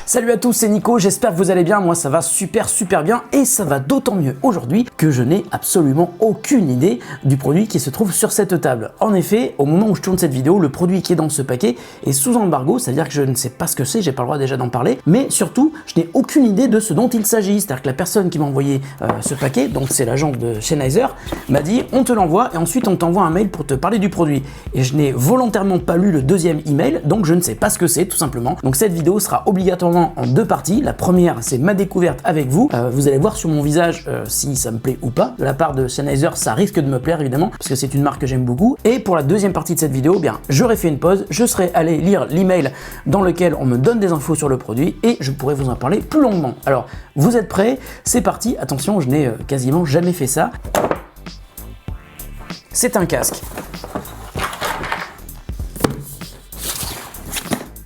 Salut à tous, c'est Nico, j'espère que vous allez bien, moi ça va super bien et ça va d'autant mieux aujourd'hui que je n'ai absolument aucune idée du produit qui se trouve sur cette table. En effet, au moment où je tourne cette vidéo, le produit qui est dans ce paquet est sous embargo, c'est-à-dire que je ne sais pas ce que c'est, j'ai pas le droit déjà d'en parler, mais surtout, je n'ai aucune idée de ce dont il s'agit, c'est-à-dire que la personne qui m'a envoyé ce paquet, donc c'est l'agent de Sennheiser, m'a dit on te l'envoie et ensuite on t'envoie un mail pour te parler du produit. Et je n'ai volontairement pas lu le deuxième email, donc je ne sais pas ce que c'est tout simplement. Donc cette vidéo sera obligatoirement en deux parties. La première, c'est ma découverte avec vous. Vous allez voir sur mon visage si ça me plaît ou pas. De la part de Sennheiser, ça risque de me plaire évidemment, parce que c'est une marque que j'aime beaucoup. Et pour la deuxième partie de cette vidéo, eh bien, j'aurais fait une pause, je serais allé lire l'email dans lequel on me donne des infos sur le produit et je pourrais vous en parler plus longuement. Alors, vous êtes prêts? C'est parti. Attention, je n'ai quasiment jamais fait ça. C'est un casque.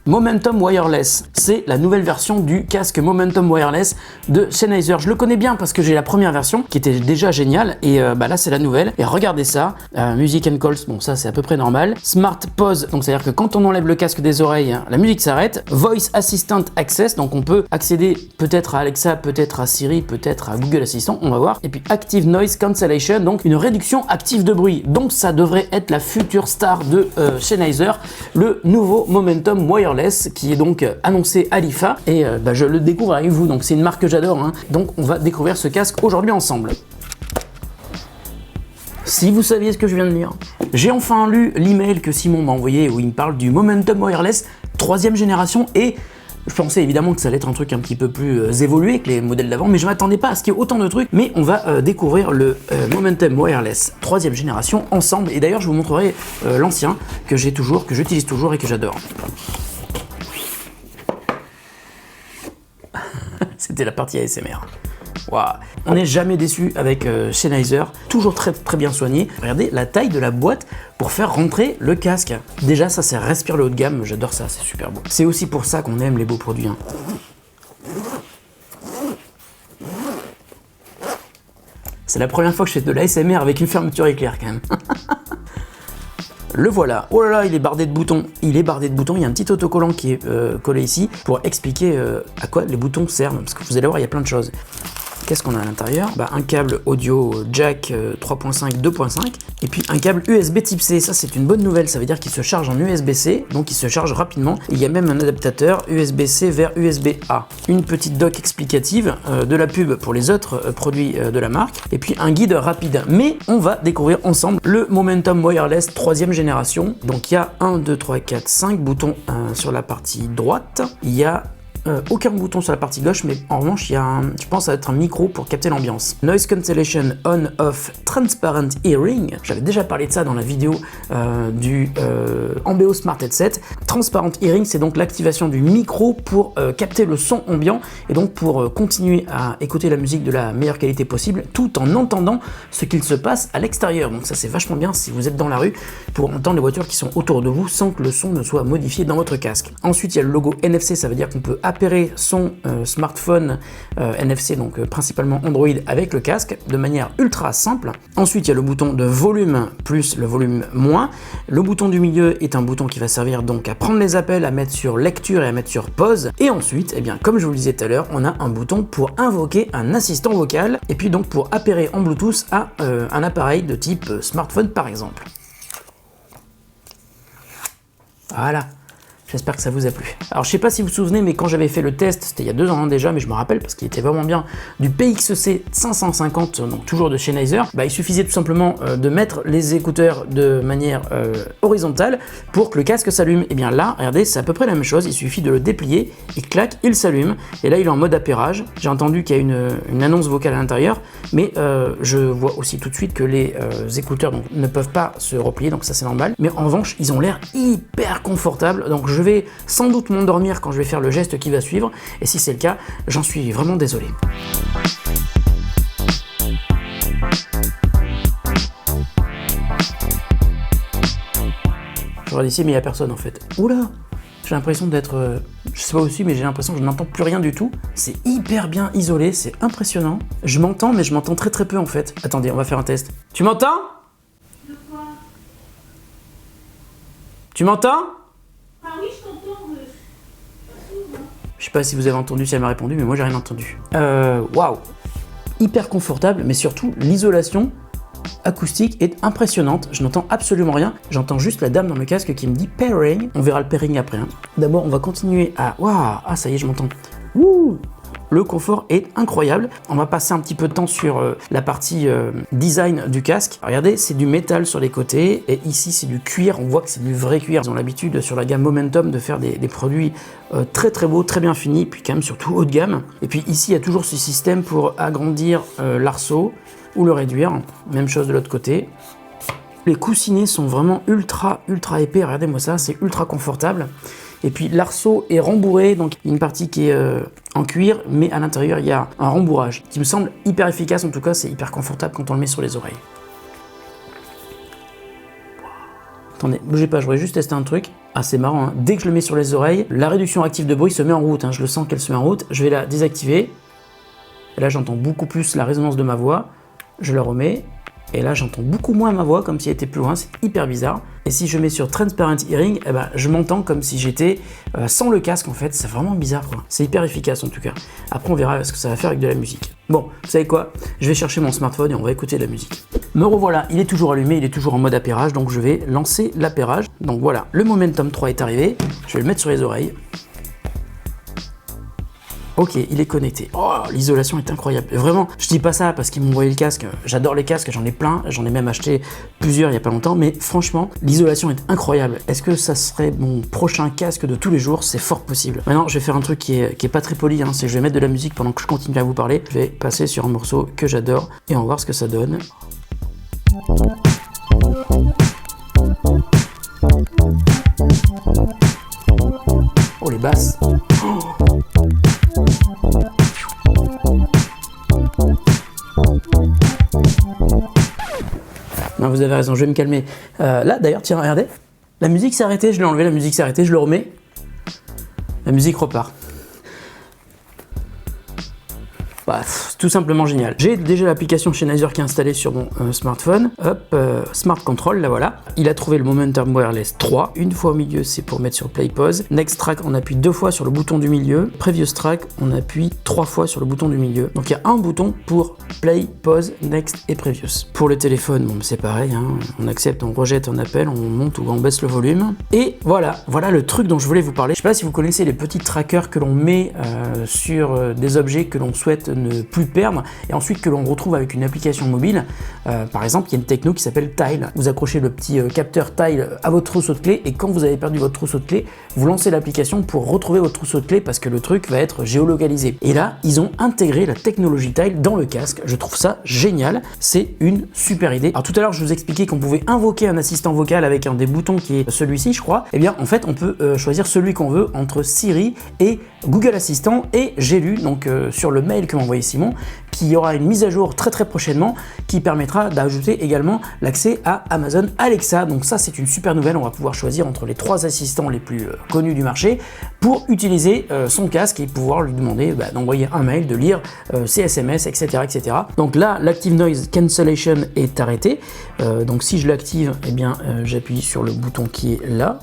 Momentum Wireless, c'est la nouvelle version du casque Momentum Wireless de Sennheiser. Je le connais bien parce que j'ai la première version qui était déjà géniale et là c'est la nouvelle. Et regardez ça, Music and Calls, bon ça c'est à peu près normal. Smart Pause, donc c'est à dire que quand on enlève le casque des oreilles, la musique s'arrête. Voice Assistant Access, donc on peut accéder peut-être à Alexa, peut-être à Siri, peut-être à Google Assistant, on va voir. Et puis Active Noise Cancellation, donc une réduction active de bruit. Donc ça devrait être la future star de Sennheiser, le nouveau Momentum Wireless, qui est donc annoncé à l'IFA et je le découvre avec vous, donc c'est une marque que j'adore, hein. Donc on va découvrir ce casque aujourd'hui ensemble. Si vous saviez ce que je viens de lire, j'ai enfin lu l'email que Simon m'a envoyé où il me parle du Momentum Wireless 3e génération et je pensais évidemment que ça allait être un truc un petit peu plus évolué que les modèles d'avant, mais je m'attendais pas à ce qu'il y ait autant de trucs. Mais on va découvrir le Momentum Wireless 3e génération ensemble et d'ailleurs je vous montrerai l'ancien que j'ai toujours, que j'utilise toujours et que j'adore. C'était la partie ASMR. Wow. On n'est jamais déçu avec Sennheiser, toujours très bien soigné. Regardez la taille de la boîte pour faire rentrer le casque. Déjà ça respire le haut de gamme, j'adore ça, c'est super beau. C'est aussi pour ça qu'on aime les beaux produits, hein. C'est la première fois que je fais de l'ASMR avec une fermeture éclair quand même. Le voilà. Oh là là, il est bardé de boutons. Il est bardé de boutons. Il y a un petit autocollant qui est collé ici pour expliquer à quoi les boutons servent. Parce que vous allez voir, il y a plein de choses. Qu'est-ce qu'on a à l'intérieur? Un câble audio jack 3.5, 2.5 et puis un câble USB type C. Ça c'est une bonne nouvelle, ça veut dire qu'il se charge en USB-C, donc il se charge rapidement. Il y a même un adaptateur USB-C vers USB-A. Une petite doc explicative, de la pub pour les autres produits de la marque et puis un guide rapide. Mais on va découvrir ensemble le Momentum Wireless 3e génération. Donc il y a 1, 2, 3, 4, 5 boutons sur la partie droite. Il y a aucun bouton sur la partie gauche, mais en revanche il y a je pense ça va être un micro pour capter l'ambiance. Noise Cancellation On Off Transparent Hearing, j'avais déjà parlé de ça dans la vidéo du Ambeo Smart Headset. Transparent Hearing, c'est donc l'activation du micro pour capter le son ambiant et donc pour continuer à écouter la musique de la meilleure qualité possible tout en entendant ce qu'il se passe à l'extérieur. Donc ça c'est vachement bien si vous êtes dans la rue pour entendre les voitures qui sont autour de vous sans que le son ne soit modifié dans votre casque. Ensuite il y a le logo NFC, ça veut dire qu'on peut appairer son smartphone NFC, donc principalement Android, avec le casque de manière ultra simple. Ensuite, il y a le bouton de volume plus le volume moins. Le bouton du milieu est un bouton qui va servir donc à prendre les appels, à mettre sur lecture et à mettre sur pause. Et ensuite, comme je vous le disais tout à l'heure, on a un bouton pour invoquer un assistant vocal et puis donc pour appairer en Bluetooth à un appareil de type smartphone par exemple. Voilà. J'espère que ça vous a plu. Alors je sais pas si vous vous souvenez, mais quand j'avais fait le test, c'était il y a 2 ans déjà, mais je me rappelle parce qu'il était vraiment bien, du PXC 550, donc toujours de Sennheiser, il suffisait tout simplement de mettre les écouteurs de manière horizontale pour que le casque s'allume. Et bien là, regardez, c'est à peu près la même chose, il suffit de le déplier, et clac, il s'allume. Et là, il est en mode appairage. J'ai entendu qu'il y a une annonce vocale à l'intérieur, mais je vois aussi tout de suite que les écouteurs ne peuvent pas se replier, donc ça c'est normal. Mais en revanche, ils ont l'air hyper confortables, donc je vais sans doute m'endormir quand je vais faire le geste qui va suivre, et si c'est le cas, j'en suis vraiment désolé. Je regarde ici, mais il n'y a personne en fait. Oula! j'ai l'impression d'être, je sais pas aussi, mais j'ai l'impression que je n'entends plus rien du tout. C'est hyper bien isolé, c'est impressionnant. Je m'entends, mais je m'entends très très peu en fait. Attendez, on va faire un test. Tu m'entends? De quoi? Tu m'entends? Ah oui, je t'entends. Je sais pas si vous avez entendu, si elle m'a répondu, mais moi j'ai rien entendu. Waouh! Hyper confortable, mais surtout l'isolation acoustique est impressionnante. Je n'entends absolument rien. J'entends juste la dame dans le casque qui me dit pairing. On verra le pairing après. Hein. D'abord, on va continuer à... Waouh! Ah, ça y est, je m'entends. Wouh! Le confort est incroyable. On va passer un petit peu de temps sur la partie design du casque. Regardez, c'est du métal sur les côtés et ici c'est du cuir. On voit que c'est du vrai cuir. Ils ont l'habitude sur la gamme Momentum de faire des produits très très beaux, très bien finis, puis quand même surtout haut de gamme. Et puis ici il y a toujours ce système pour agrandir l'arceau ou le réduire. Même chose de l'autre côté. Les coussinets sont vraiment ultra épais. Regardez-moi ça, c'est ultra confortable. Et puis l'arceau est rembourré, donc il y a une partie qui est en cuir, mais à l'intérieur il y a un rembourrage qui me semble hyper efficace. En tout cas, c'est hyper confortable quand on le met sur les oreilles. Attendez, bougez pas, je voudrais juste tester un truc. Ah, c'est marrant, hein. Dès que je le mets sur les oreilles, la réduction active de bruit se met en route. Hein. Je le sens qu'elle se met en route. Je vais la désactiver. Et là, j'entends beaucoup plus la résonance de ma voix. Je la remets. Et là, j'entends beaucoup moins ma voix, comme si elle était plus loin, c'est hyper bizarre. Et si je mets sur Transparent Hearing, eh ben, je m'entends comme si j'étais sans le casque en fait, c'est vraiment bizarre quoi. C'est hyper efficace en tout cas. Après, on verra ce que ça va faire avec de la musique. Bon, vous savez quoi? Je vais chercher mon smartphone et on va écouter de la musique. Me revoilà, il est toujours allumé, il est toujours en mode appairage, donc je vais lancer l'appairage. Donc voilà, le Momentum 3 est arrivé, je vais le mettre sur les oreilles. Ok, il est connecté. Oh, l'isolation est incroyable. Vraiment, je dis pas ça parce qu'ils m'ont envoyé le casque. J'adore les casques, j'en ai plein. J'en ai même acheté plusieurs il y a pas longtemps. Mais franchement, l'isolation est incroyable. Est-ce que ça serait mon prochain casque de tous les jours? C'est fort possible. Maintenant, je vais faire un truc qui est pas très poli. Hein, c'est que je vais mettre de la musique pendant que je continue à vous parler. Je vais passer sur un morceau que j'adore et on va voir ce que ça donne. Oh, les basses. Oh. Non, vous avez raison, je vais me calmer. Là, d'ailleurs, tiens, regardez. La musique s'est arrêtée, je l'ai enlevé, la musique s'est arrêtée, je le remets. La musique repart. Bah, c'est tout simplement génial. J'ai déjà l'application Sennheiser qui est installée sur mon smartphone. Hop, Smart Control, là voilà. Il a trouvé le Momentum Wireless 3. Une fois au milieu, c'est pour mettre sur Play Pause. Next Track, on appuie 2 fois sur le bouton du milieu. Previous Track, on appuie 3 fois sur le bouton du milieu. Donc il y a un bouton pour Play, Pause, Next et Previous. Pour le téléphone, bon, c'est pareil. Hein. On accepte, on rejette, on appelle, on monte ou on baisse le volume. Et voilà le truc dont je voulais vous parler. Je sais pas si vous connaissez les petits trackers que l'on met sur des objets que l'on souhaite ne plus perdre et ensuite que l'on retrouve avec une application mobile. Par exemple, il y a une techno qui s'appelle Tile. Vous accrochez le petit capteur Tile à votre trousseau de clés et quand vous avez perdu votre trousseau de clés, vous lancez l'application pour retrouver votre trousseau de clés parce que le truc va être géolocalisé. Et là, ils ont intégré la technologie Tile dans le casque. Je trouve ça génial. C'est une super idée. Alors tout à l'heure, je vous expliquais qu'on pouvait invoquer un assistant vocal avec un des boutons qui est celui-ci, je crois. Eh bien, en fait, on peut choisir celui qu'on veut entre Siri et Google Assistant et j'ai lu donc sur le mail que m'a envoyé Simon qu'il y aura une mise à jour très prochainement qui permettra d'ajouter également l'accès à Amazon Alexa. Donc ça c'est une super nouvelle, on va pouvoir choisir entre les 3 assistants les plus connus du marché pour utiliser son casque et pouvoir lui demander d'envoyer un mail, de lire ses SMS, etc. Donc là l'Active Noise Cancellation est arrêté. Donc si je l'active, eh bien j'appuie sur le bouton qui est là.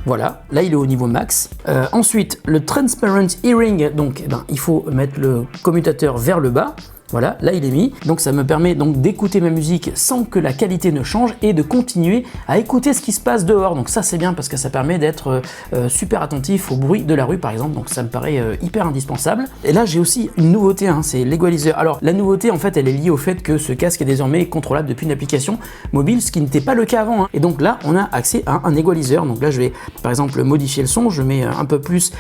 Voilà, là il est au niveau max. Ensuite, le Transparent Hearing, donc il faut mettre le commutateur vers le bas. Voilà, là il est mis, donc ça me permet donc d'écouter ma musique sans que la qualité ne change et de continuer à écouter ce qui se passe dehors. Donc ça c'est bien parce que ça permet d'être super attentif au bruit de la rue par exemple, donc ça me paraît hyper indispensable. Et là j'ai aussi une nouveauté, hein, c'est l'Equalizer. Alors la nouveauté en fait elle est liée au fait que ce casque est désormais contrôlable depuis une application mobile, ce qui n'était pas le cas avant. Hein. Et donc là on a accès à un Equalizer, donc là je vais par exemple modifier le son, je mets un peu plus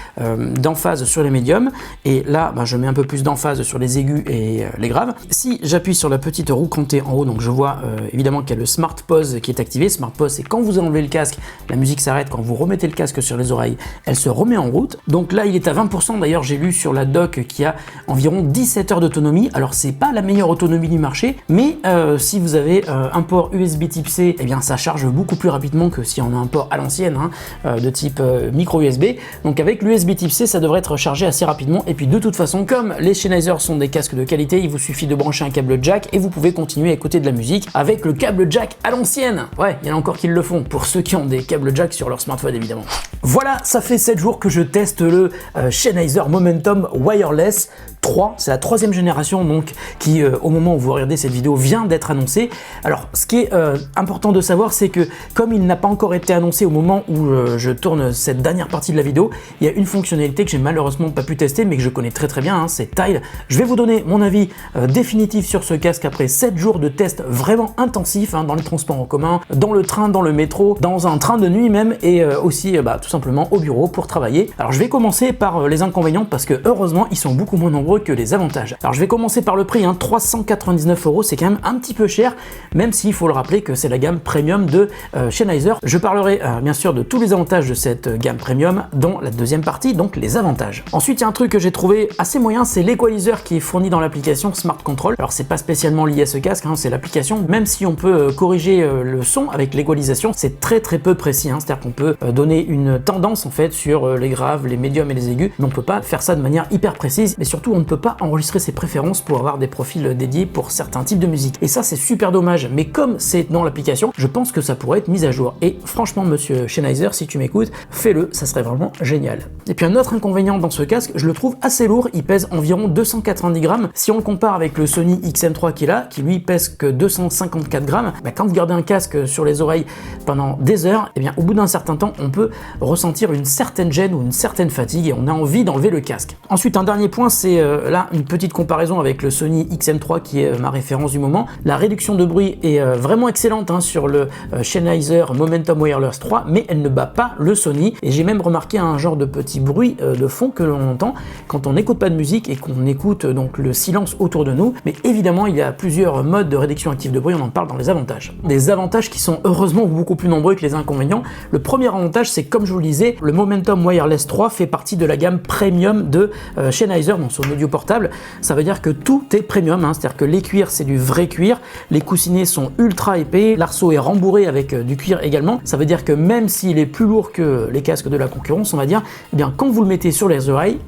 d'emphase sur les médiums et là je mets un peu plus d'emphase sur les aigus et les graves. Si j'appuie sur la petite roue cantée en haut, donc je vois évidemment qu'il y a le Smart Pause qui est activé. Smart Pause, c'est quand vous enlevez le casque, la musique s'arrête. Quand vous remettez le casque sur les oreilles, elle se remet en route. Donc là, il est à 20%. D'ailleurs, j'ai lu sur la doc qu'il y a environ 17 heures d'autonomie. Alors, c'est pas la meilleure autonomie du marché, mais si vous avez un port USB type C, eh bien, ça charge beaucoup plus rapidement que si on a un port à l'ancienne, de type micro USB. Donc, avec l'USB type C, ça devrait être chargé assez rapidement. Et puis, de toute façon, comme les Sennheiser sont des casques de qualité, il vous suffit de brancher un câble jack et vous pouvez continuer à écouter de la musique avec le câble jack à l'ancienne. Ouais, il y en a encore qui le font, pour ceux qui ont des câbles jack sur leur smartphone évidemment. Voilà, ça fait 7 jours que je teste le Sennheiser Momentum Wireless 3, c'est la 3e génération donc qui au moment où vous regardez cette vidéo vient d'être annoncée. Alors ce qui est important de savoir, c'est que comme il n'a pas encore été annoncé au moment où je tourne cette dernière partie de la vidéo, il y a une fonctionnalité que j'ai malheureusement pas pu tester mais que je connais très bien, c'est Tile. Je vais vous donner mon avis définitif sur ce casque après 7 jours de tests vraiment intensifs dans les transports en commun, dans le train, dans le métro, dans un train de nuit même et aussi tout simplement au bureau pour travailler. Alors je vais commencer par les inconvénients parce que heureusement ils sont beaucoup moins nombreux que les avantages. Alors je vais commencer par le prix, 399 €, c'est quand même un petit peu cher, même s'il faut le rappeler que c'est la gamme premium de Sennheiser. Je parlerai bien sûr de tous les avantages de cette gamme premium dans la deuxième partie, donc les avantages. Ensuite il y a un truc que j'ai trouvé assez moyen, c'est l'équaliseur qui est fourni dans l'application Smart Control. Alors c'est pas spécialement lié à ce casque, c'est l'application, même si on peut corriger le son avec l'égalisation, c'est très peu précis, c'est-à-dire qu'on peut donner une tendance en fait sur les graves, les médiums et les aigus, mais on peut pas faire ça de manière hyper précise, et surtout on ne peut pas enregistrer ses préférences pour avoir des profils dédiés pour certains types de musique. Et ça c'est super dommage, mais comme c'est dans l'application, je pense que ça pourrait être mis à jour. Et franchement monsieur Sennheiser, si tu m'écoutes, fais-le, ça serait vraiment génial. Et puis un autre inconvénient dans ce casque, je le trouve assez lourd, il pèse environ 290 grammes. Si on le compare avec le Sony XM3 qu'il a, qui lui pèse que 254 grammes, quand vous gardez un casque sur les oreilles pendant des heures, et bien au bout d'un certain temps, on peut ressentir une certaine gêne ou une certaine fatigue et on a envie d'enlever le casque. Ensuite, un dernier point, c'est là une petite comparaison avec le Sony XM3 qui est ma référence du moment. La réduction de bruit est vraiment excellente sur le Sennheiser Momentum Wireless 3, mais elle ne bat pas le Sony. Et j'ai même remarqué un genre de petit bruit de fond que l'on entend quand on n'écoute pas de musique et qu'on écoute donc le silence autour de nous. Mais évidemment, il y a plusieurs modes de réduction active de bruit, on en parle dans les avantages. Des avantages qui sont heureusement beaucoup plus nombreux que les inconvénients. Le premier avantage, c'est comme je vous le disais, le Momentum Wireless 3 fait partie de la gamme premium de Sennheiser dans son audio portable. Ça veut dire que tout est premium, c'est-à-dire que les cuirs, c'est du vrai cuir, les coussinets sont ultra épais, l'arceau est rembourré avec du cuir également. Ça veut dire que même s'il est plus lourd que les casques de la concurrence, on va dire, eh bien quand vous le mettez sur les oreilles,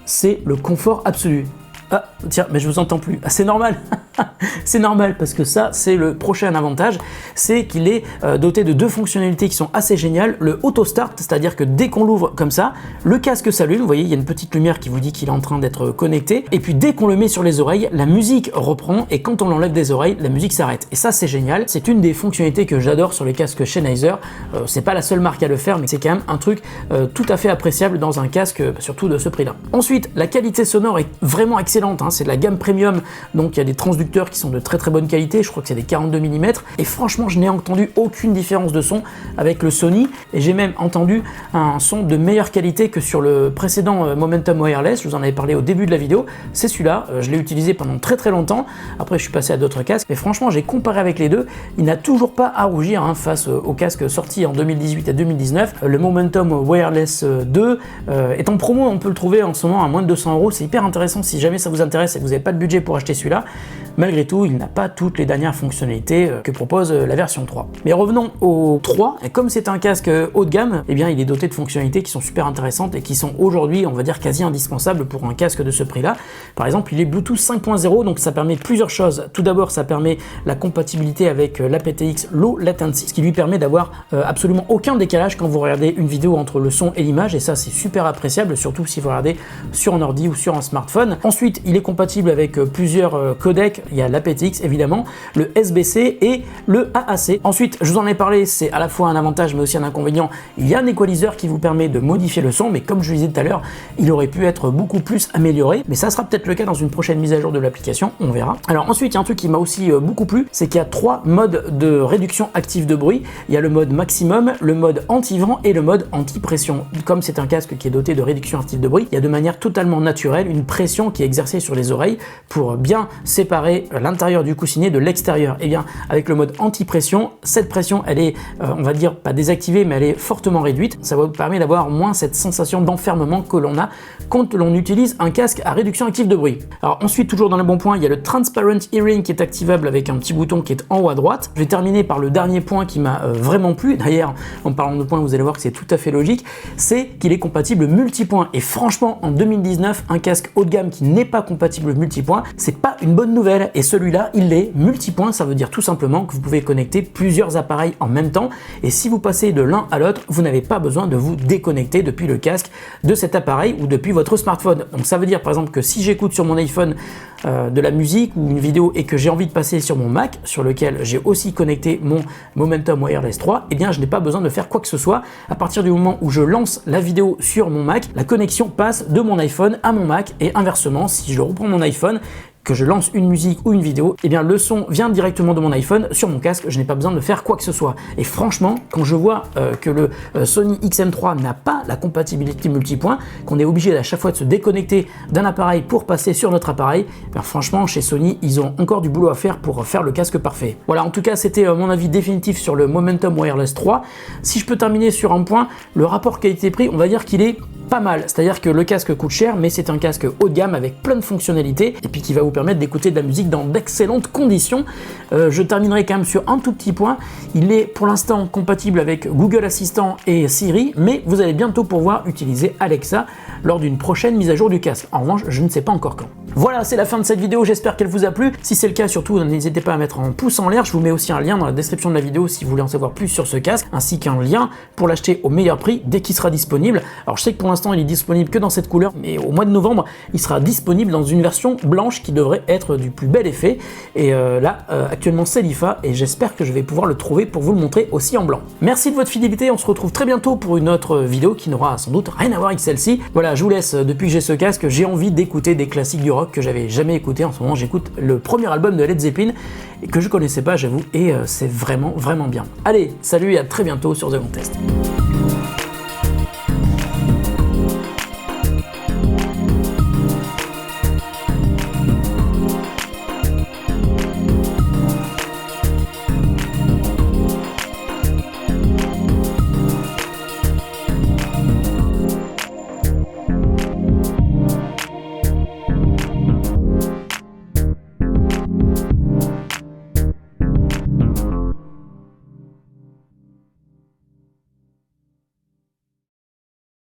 c'est le confort absolu. Ah, tiens, mais je vous entends plus. Ah, c'est normal. C'est normal parce que ça, c'est le prochain avantage, c'est qu'il est doté de deux fonctionnalités qui sont assez géniales. Le auto start, c'est-à-dire que dès qu'on l'ouvre comme ça, le casque s'allume. Vous voyez, il y a une petite lumière qui vous dit qu'il est en train d'être connecté. Et puis dès qu'on le met sur les oreilles, la musique reprend et quand on l'enlève des oreilles, la musique s'arrête. Et ça, c'est génial. C'est une des fonctionnalités que j'adore sur les casques Sennheiser. C'est pas la seule marque à le faire, mais c'est quand même un truc tout à fait appréciable dans un casque, surtout de ce prix-là. Ensuite, la qualité sonore est vraiment excellente. C'est de la gamme premium, donc il y a des transducteurs qui sont de très bonne qualité, je crois que c'est des 42 mm, et franchement je n'ai entendu aucune différence de son avec le Sony, et j'ai même entendu un son de meilleure qualité que sur le précédent Momentum Wireless, je vous en avais parlé au début de la vidéo, c'est celui-là, je l'ai utilisé pendant très longtemps, après je suis passé à d'autres casques, mais franchement j'ai comparé avec les deux, il n'a toujours pas à rougir face aux casques sortis en 2018 et 2019, le Momentum Wireless 2 est en promo, on peut le trouver en ce moment à moins de 200 €, c'est hyper intéressant si jamais ça vous intéresse et que vous n'avez pas de budget pour acheter celui-là. Malgré tout, il n'a pas toutes les dernières fonctionnalités que propose la version 3. Mais revenons au 3, et comme c'est un casque haut de gamme, eh bien il est doté de fonctionnalités qui sont super intéressantes et qui sont aujourd'hui, on va dire, quasi indispensables pour un casque de ce prix-là. Par exemple, il est Bluetooth 5.0, donc ça permet plusieurs choses. Tout d'abord, ça permet la compatibilité avec l'aptX Low Latency, ce qui lui permet d'avoir absolument aucun décalage quand vous regardez une vidéo entre le son et l'image, et ça c'est super appréciable, surtout si vous regardez sur un ordi ou sur un smartphone. Ensuite, il est compatible avec plusieurs codecs, il y a l'aptX évidemment, le SBC et le AAC. Ensuite, je vous en ai parlé, c'est à la fois un avantage mais aussi un inconvénient. Il y a un equalizer qui vous permet de modifier le son, mais comme je vous disais tout à l'heure, il aurait pu être beaucoup plus amélioré, mais ça sera peut-être le cas dans une prochaine mise à jour de l'application, on verra. Alors ensuite, il y a un truc qui m'a aussi beaucoup plu, c'est qu'il y a 3 modes de réduction active de bruit. Il y a le mode maximum, le mode anti-vent et le mode anti-pression. Comme c'est un casque qui est doté de réduction active de bruit, il y a de manière totalement naturelle une pression qui est exercée sur les oreilles pour bien séparer l'intérieur du coussinet de l'extérieur. Et bien avec le mode anti-pression, cette pression elle est, on va dire pas désactivée, mais elle est fortement réduite. Ça vous permet d'avoir moins cette sensation d'enfermement que l'on a quand l'on utilise un casque à réduction active de bruit. Alors ensuite, toujours dans le bon point, il y a le Transparent Hearing qui est activable avec un petit bouton qui est en haut à droite. Je vais terminer par le dernier point qui m'a vraiment plu. D'ailleurs, en parlant de points, vous allez voir que c'est tout à fait logique, c'est qu'il est compatible multipoint. Et franchement, en 2019, un casque haut de gamme qui n'est pas compatible multipoint, c'est pas une bonne nouvelle. Et celui-là, il est multipoint. Ça veut dire tout simplement que vous pouvez connecter plusieurs appareils en même temps. Et si vous passez de l'un à l'autre, vous n'avez pas besoin de vous déconnecter depuis le casque de cet appareil ou depuis votre smartphone. Donc ça veut dire par exemple que si j'écoute sur mon iPhone de la musique ou une vidéo et que j'ai envie de passer sur mon Mac, sur lequel j'ai aussi connecté mon Momentum Wireless 3, eh bien je n'ai pas besoin de faire quoi que ce soit. À partir du moment où je lance la vidéo sur mon Mac, la connexion passe de mon iPhone à mon Mac et inversement, si je reprends mon iPhone, que je lance une musique ou une vidéo, eh bien le son vient directement de mon iPhone sur mon casque, je n'ai pas besoin de faire quoi que ce soit. Et franchement, quand je vois que le Sony XM3 n'a pas la compatibilité multipoint, qu'on est obligé à chaque fois de se déconnecter d'un appareil pour passer sur notre appareil, ben franchement chez Sony, ils ont encore du boulot à faire pour faire le casque parfait. Voilà, en tout cas c'était mon avis définitif sur le Momentum Wireless 3. Si je peux terminer sur un point, le rapport qualité-prix, on va dire qu'il est pas mal, c'est-à-dire que le casque coûte cher, mais c'est un casque haut de gamme avec plein de fonctionnalités et puis qui va vous permettre d'écouter de la musique dans d'excellentes conditions. Je terminerai quand même sur un tout petit point. Il est pour l'instant compatible avec Google Assistant et Siri, mais vous allez bientôt pouvoir utiliser Alexa lors d'une prochaine mise à jour du casque. En revanche, je ne sais pas encore quand. Voilà, c'est la fin de cette vidéo, j'espère qu'elle vous a plu. Si c'est le cas, surtout, n'hésitez pas à mettre un pouce en l'air. Je vous mets aussi un lien dans la description de la vidéo si vous voulez en savoir plus sur ce casque, ainsi qu'un lien pour l'acheter au meilleur prix dès qu'il sera disponible. Alors je sais que pour l'instant, il est disponible que dans cette couleur, mais au mois de novembre, il sera disponible dans une version blanche qui devrait être du plus bel effet. Et là, actuellement, c'est l'IFA et j'espère que je vais pouvoir le trouver pour vous le montrer aussi en blanc. Merci de votre fidélité, on se retrouve très bientôt pour une autre vidéo qui n'aura sans doute rien à voir avec celle-ci. Voilà, je vous laisse, depuis que j'ai ce casque, j'ai envie d'écouter des classiques du rock que j'avais jamais écouté. En ce moment, j'écoute le premier album de Led Zeppelin et que je connaissais pas, j'avoue, et c'est vraiment bien. Allez, salut et à très bientôt sur The Contest.